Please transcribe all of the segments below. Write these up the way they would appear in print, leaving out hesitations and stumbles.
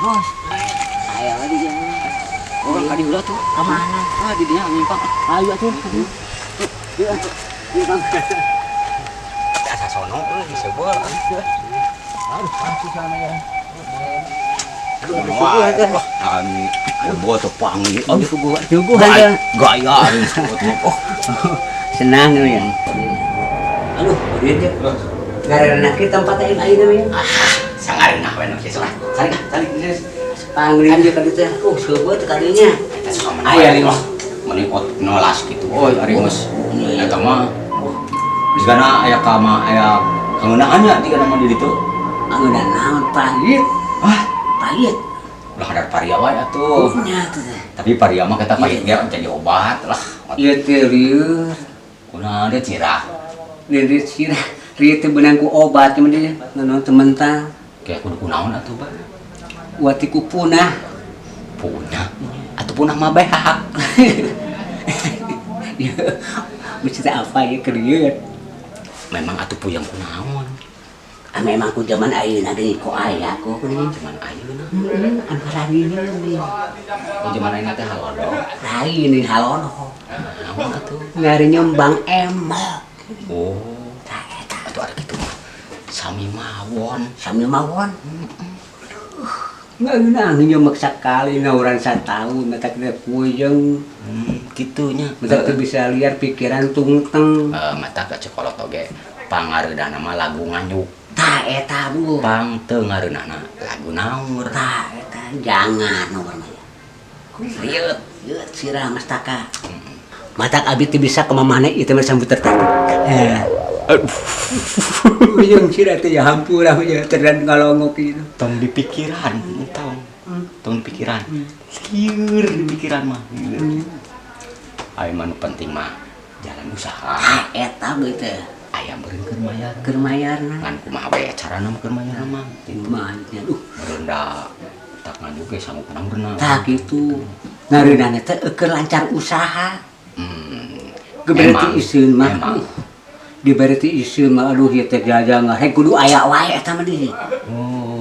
Bos, ayo lagi dia. Orang tadi udah tuh kemana? Ah di dia nyimpang. Ayo tuh. Iya, nyimpang. Asa sono disebut. Harus pasti sana ya. Ani buat tepangi. Oh, subuh aja. Gaya. Oh, senang ya. Aduh, dia dia. Karena kita tempat lain namanya. sangareuna we nu kieu lah. Sari. Panggilin dia kali teh. Oh, sebut kalinya. Aya lima. Menikot nolas gitu. Oh, ari geus. Eta mah geus gana aya ka mah aya kangeunaan di kana mah di ditu. Angeunaan naon pahit. Wah, pahit. ulah kadar paria wae atuh. Nya tuh teh. Tapi paria mah kita pahit ge jadi obat lah. Ieu teh rieur. Kunaon teh cirah. Lirik sirah. Rieu teh beunang ku obat mah dia. Naon temen tah. Kayak kudu kunaon atuh, Ba? Watiku punah. Punah. Atuh punah mah beak. Ya, mesti apa ya krieur. Memang atuh puyang kunaon. Memang ku zaman ayeuna geuning ku aya ku geuning. Cuman ayeuna. Anu lain nih. Zaman ayeuna teh halodo. Lain nih halodo. Naon atuh? Ngari nyembang emok. Oh, atuh ada kitu mah. Sami mawon. Ngeunang nyemek sakali ngauran sataun mata kita puyeng. Kitunya. Mata teu bisa liar pikiran tungteng. Mata ka cekolot oge. Pangareunana mah lagu nganyuk. Tah eta Bu. Pang teu ngareunana lagu naur. Tah eta jangan nomor mah. Rieu sirah mastaka. Matak abi teu bisa ke mamana ieu teh sambut tertarik. Yang sirah teh ya hampura ya terdan ngalongok kitu. Tong di pikiran, tong di pikiran. Lieur di pikiran mah. Aya mah nu penting mah jalan usaha. Eta beut teh. Aya meureun Keur mayarna. ngan kumaha we carana mah keur mayarna mah. Manya Meureun da tak ngaju ge sangu kunaurna. tah kitu. Ngareunana teh keur lancar usaha. Berarti iseun mah. Diberarti iseun mah aduh ieu teh jajang he kudu aya wae eta mah di.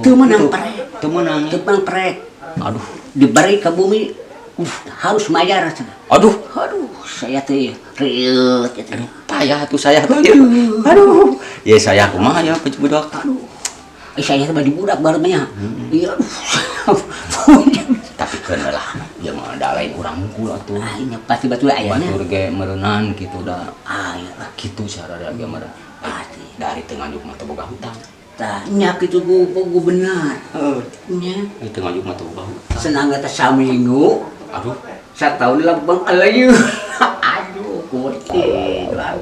Teu meunang prek. Teu meunang. Teu meunang prek. Aduh, Diberi ke bumi harus mayar cenah. aduh, Saya teh rieuh eta. payah tuh saya tuh. Aduh. Ya saya kumaha ya budak. Aduh. Saya teh badi budak baru mah. Iya. Tapi keun lah, ieu mah da lain urang unggul tuh. Nya pasti batur ayahnya. Batur ge meureunnan kitu da. Aya lah Kitu sararea ge meureun. pasti. Dari teu ngajuk mah teu boga hutang. Tah nya kitu gu benar. Nya Di teu ngajuk mah teu boga hutang. senang eta saminggu Aduh, satahun lambang alayu. Aduh kutik lah.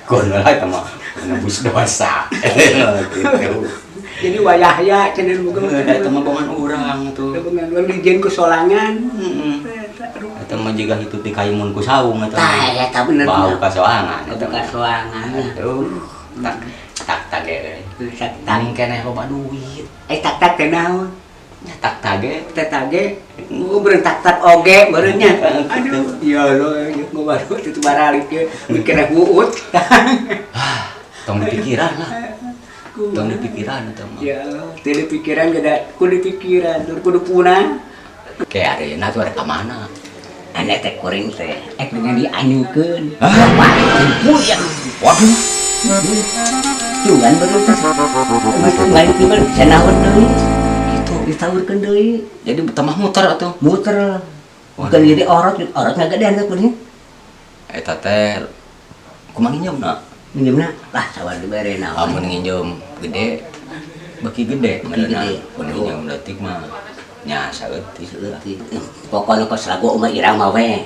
gono lah eta mah nebus dosa. Gitu. Jadi wayahya cenah boga Eta mah bongan urang tuh. dengan religion ku solangan. Heeh. Eta mah jiga hitu ti kaimun ku saung eta. Tah eta bener. Bau ka soangan Eta ka soangan. Aduh. Tak ge. Tang keneh loba duit. Tak teh naon? Tak tage. Tetage ngobrol tak oge barunya. Aduh, ya Allah, ieu baru itu baralik ye mikirna buut. Tong dipikiran lah. Tong dipikiran eta mah. Ya Allah, teu dipikiran geda kudu dipikiran, kudu punah. Kayak areuna tuh ada kamana. Ane teh kuring teh dengan dianyukeun. Puyang. Waduh. Cuman baru teh. Balik di mana bisa naon deui. Itu ditawurkeun deui. Jadi tamah muter atuh. Muter. Bukan jadi orot nggak gede anak punya. Eta teh kumaha nginjemna? Minumna lah sawar dibere naon. Amun nginjem gede beki gede meunna. Gede. Mun nginjem leutik mah nya saeutik. Pokoknya kos lagu umah irang mah we.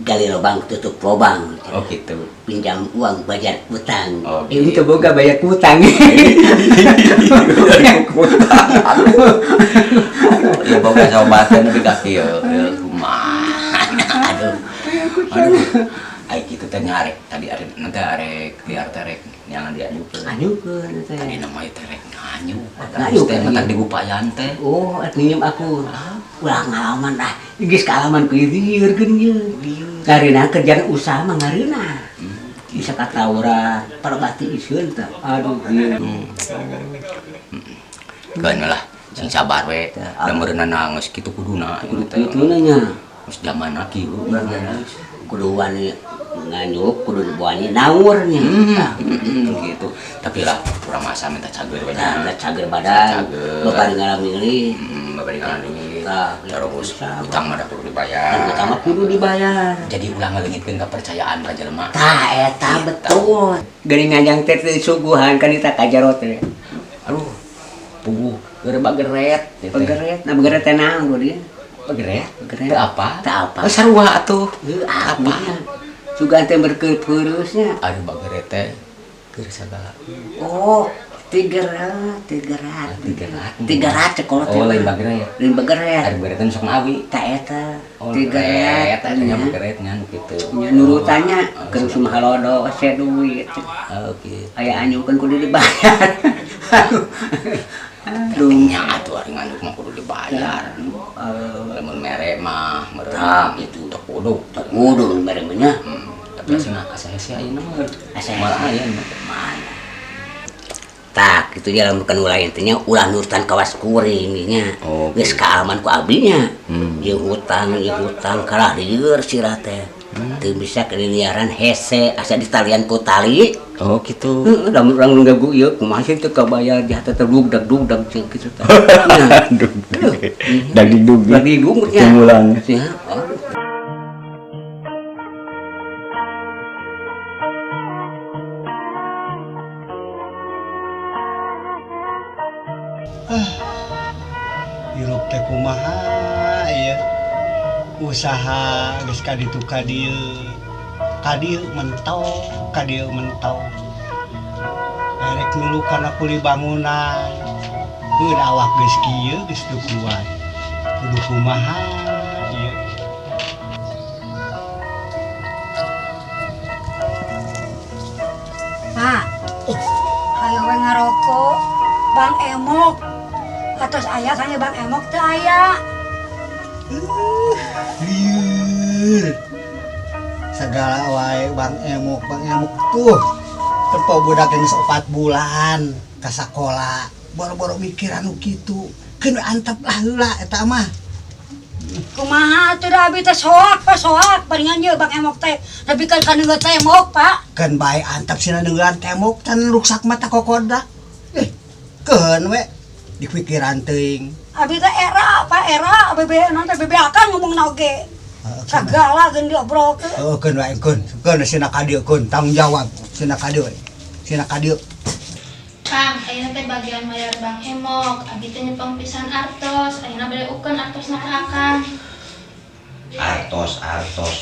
Gali lubang tutup lubang. Oh gitu. Pinjam uang bayar utang. Oh, Ini gitu. boga bayar utang. Ya boga sobateun teh ka kieu. Kumaha. Aduh. Ai kitu teh nyarek tadi arek nanti arek liar terek yang diajukeun. Anyukeun teh. Tadi namanya terek nganyu. Nganyu, Teh kan? mah tadi gupayan teh. Oh, minjem aku. Ulah ngalaman ah. Geus kaalaman ku ieu geuning ye. Karena kerjaan usaha mah ngareuna. Bisa katawuran, parabati isieun teh. Aduh, ieu. Keun lah, sing sabar we. Da meureunna geus kitu kuduna. Itu nanya. Geus zaman kieu. Kudu wani nganyuk, kudu wani nawurnya. Gitu. Tapi lah urang masa minta cager we. Nah, cager badan. Bapak ngalami deui. Babari kana deui. Tah, Terus utang mah da kudu dibayar. kan utama kudu dibayar. Jadi ulang ngaleungitkeun kepercayaan ka jelema. Tah eta betul. Geuning ngajang teh teh suguhan kan eta kajarot teh. Aduh. Puguh, geure bageret. Bageret, nah bageret teh naon ku dia? Bageret? Bageret. Teu apa? Teu apa. Oh, sarua atuh. Apa? Sugan teh berkeurusnya. Aduh bageret teh keur sagala. Oh, 300 sekolah teh. Oh, lain bageret. Lain bageret. Ari bageretan sok nawi. Tah eta. Oh, 300 eta nya bageretnya nu kitu. Nya nurutannya keur sumah halodo ase duit. Oh, gitu. Aya anyukeun kudu dibayar. Aduh. Nya atuh ari nganduk mah kudu dibayar. Lamun mere mah meureun itu teu kudu. Kudu barengnya. Tapi asina asa-asa ayeuna mah. Asa Malah aya mah. mana. Tak, itu dia bukan ulah intinya ulah nurutan kawas kuring nya. Oh, Geus kaalaman ku abinya. Jeung hutang kalah lieur sirah teh. Teu bisa keliliaran hese asa ditalian ku tali. Oh, gitu. Heeh, da urang nu gagu ieu kumaha sih teu kabayar jatuh teh dugdag ceuk kitu teh. Dagdug. Lagi dugnya. Timulan. Ya. Hirup teh kumaha ya usaha geus ka ditu ka dieu mentok erek milu kana kuli bangunan geus awak geus kieu geus teu kuat kudu kumaha ieu Pak, ayo we ngarokok, Bang Emok. Atos aya kanya Bang Emok teu aya. lieur segala wae Bang Emok tuh tempo budak geus 4 bulan ka sakola boro-boro mikiran nu kitu keun antep lah heula eta mah Kumaha atuh da abi teh soak palingan ieu Bang Emok teh nepikeun ka neungeut teh Emok, Pak. keun bae antep sina neungeun temok tan ruksak mata kokoda keun we di pikiran teuing. Abi teh era bebe nanti bebe akan ngomong oge. Segala geun diobrolkeun. Oh, keun wae keun. Keun sina ka dieu keun, tanggung jawab. Sina ka dieu. Sina ka dieu. Kang, ayeuna teh bagian mayar Bang Emok, abi teh nyepeng pisan artos, ayeuna bade ukeun artosna ka Akang. Artos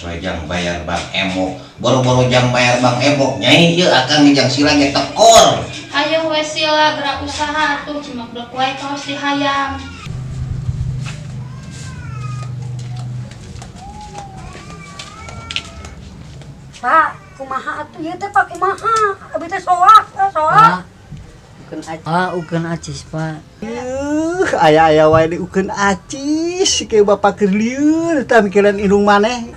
we jang bayar Bang Emok. Boro-boro jang bayar Bang Emok nyai ieu akang jang sila ge tekor. Hayu we sila gerak usaha atuh cimak blok wae kaos dihayam. Pak, kumaha atuh ieu teh Pak kumaha? Abi teh soak. Ukeun acis, Pak. Aya-aya wae diukeun acis ke bapak keur lieur tah mikiran indung maneh.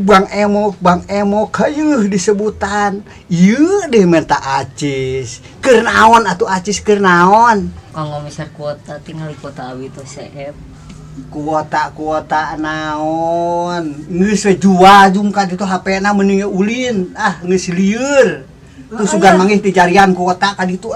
Bang Emok hayeuh disebutan. Ieu deh minta acis. Keur naon atuh acis keur naon? Kanggo misar kuota tinggal di kota abi teh seep. Kuota naon? Geus we jual jungkat itu HP-na mending ulin. Geus lieur. Tuh sugan manggih ti jarian kuota ka ditu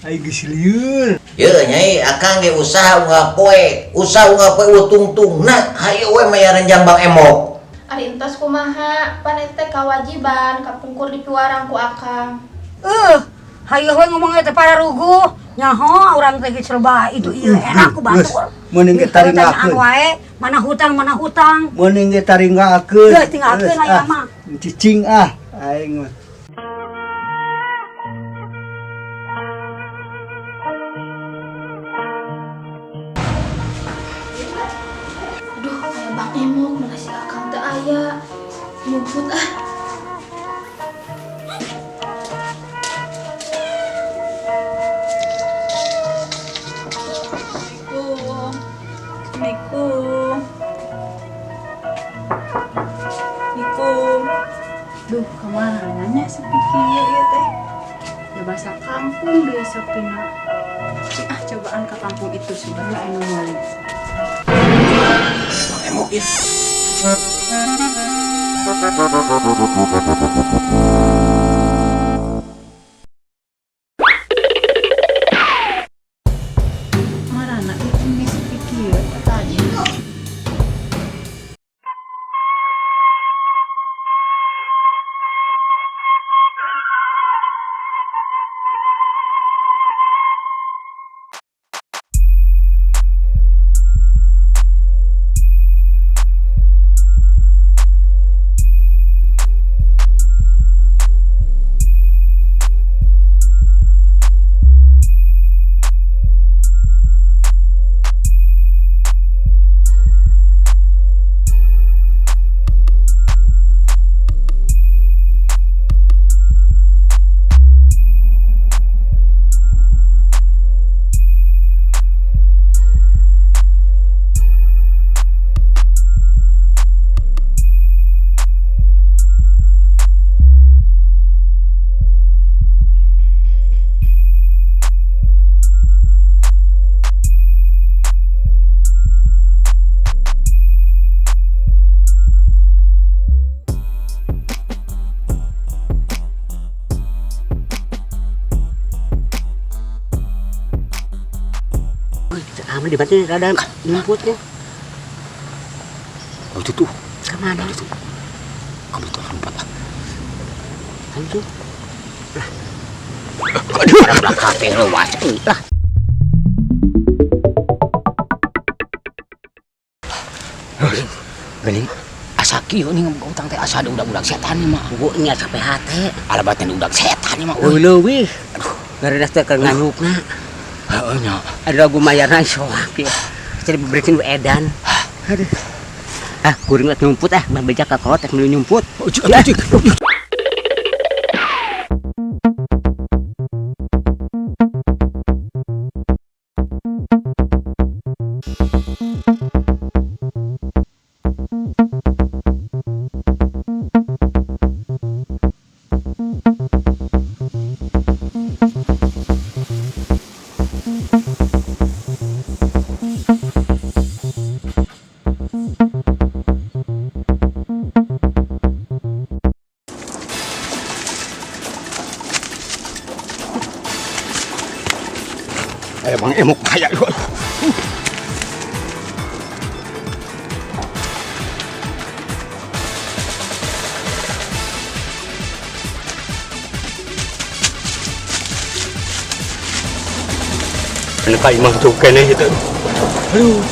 Ai geus lieur. Ieu nyai akang ge usaha unggah poe utungtungna hayu we mayaran jang Bang Emok. Ari entos kumaha, pan eta teh kawajiban kapungkur dipiwarang ku Akang. Hayu we ngomong teh para ruguh. Nyaho urang teh serba itu ieu enak ku batur. Mending ge taringgakeun. Wae, mana hutang. Mending ge taringgakeun. Geus tinggalkeun aya mah. Cicing aing mah. Aduh, aya Bang Emok mana si Akang teh aya. Nyumput Assalamualaikum. Duh, kemana nanya sepi kieu ieu teh? Ya bahasa kampung dia sepina. Cobaan ke kampung itu sudah lah anu meuli. Bang Emok ieu. Marana ini sepi kieu tadi. Aman di batin ada nyumputnya. Oh itu tuh. Kemana? Itu. Kamu tuh lompat. Itu. Aduh, udah kate lu waceng lah. Geuning asa kieu nih utang teh asa ada udag-udag setan nih mah. Gua nya sampai hate. Alabatnya udag setan nih mah. Leuwih. Gara-gara teh keur nganyukna. Heeh nya. Ada lagu mayarna soak ya. Jadi berikin edan. Aduh. Kuring liat nyumput beja ka kolot meuli nyumput. Ayo Bang Emok bahaya yuk. Ano kayo magtukan na ito? Aduh,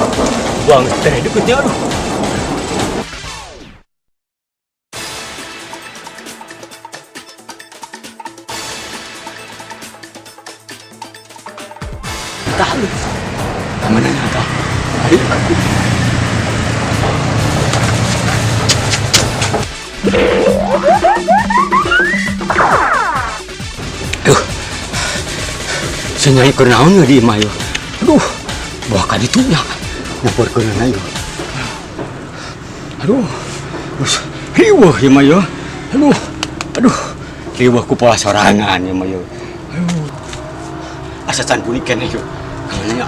buang teh dekatnya aduh. Tahu. Mana nak? Ayo. Aduh. Senyai kenaon di mayo. Aduh. Buah ka ditu nya. Nyaporkeun na yuk. Aduh. Riweuh ieu mah yeuh. Aduh. Aduh. Riweuh ku pola sorangan ieu mah yeuh. Aduh. Asa can punik keneh yeuh. Kayaknya.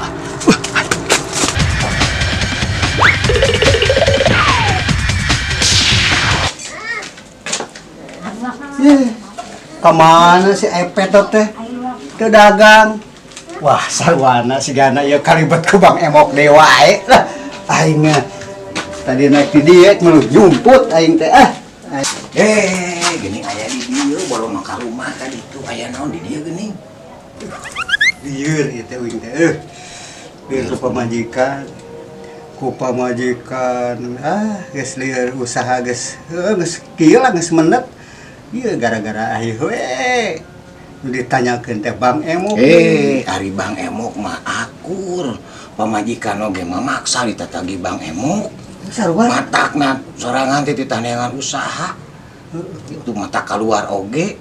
Kemana si Epet teh? Ke dagang. Wah, sarwana si Gana ya kalibet ke Bang Emok dewa lah. Aing tadi naik di diet menuju jumput aing teh Gini aya di dieu bolong ka rumah tadi itu aya naon di dieu geuning. lieur ieu teh uing teh. Lieur ku pamajikan. Geus lieur usaha geus kieu lah geus menep. Ieu gara-gara aing we. Ditanyakeun teh Bang Emok. Ari Bang Emok mah akur. Pamajikan oge mah maksa ditatagi Bang Emok. Sarua Matakna sorangan teh titaneangan usaha. Itu mata keluar oge.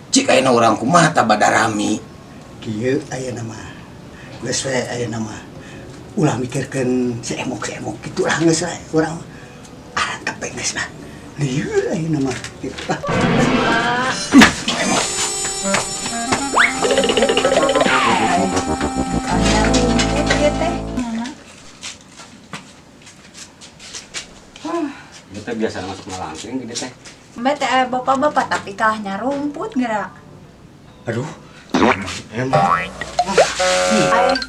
Cik ayeuna urang kumaha tah badarami. kieu ayeuna mah. Geus we ayeuna mah. Ulah mikirkeun si Emok kitu lah geus we urang. Arang tepeng geus mah. Lieur ayeuna mah kitu lah. Kita biasa masuk malangking gitu teh. Mbak teh bapak-bapak tapi kalahnya rumput gerak. Aduh.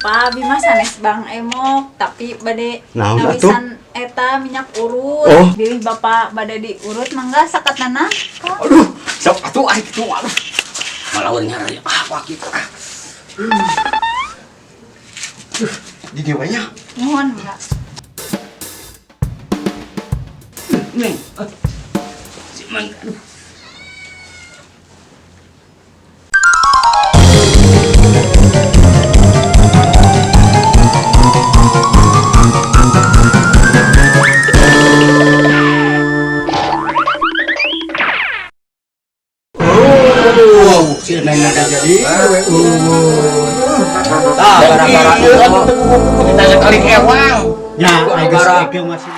Pak Bima sanes Bang Emok tapi bade Naon nawisan eta minyak urut. Oh. Bilih bapak bade diurut mangga sakatana. Aduh, sok atuh ari kitu aduh. Malawan nyara apa kitu ah. Di dieu nya. Mohon enggak. Neng. Si Mang aduh. Si Neng ada jadi Gara-gara itu kita kali kewang. Ya, aing geus masih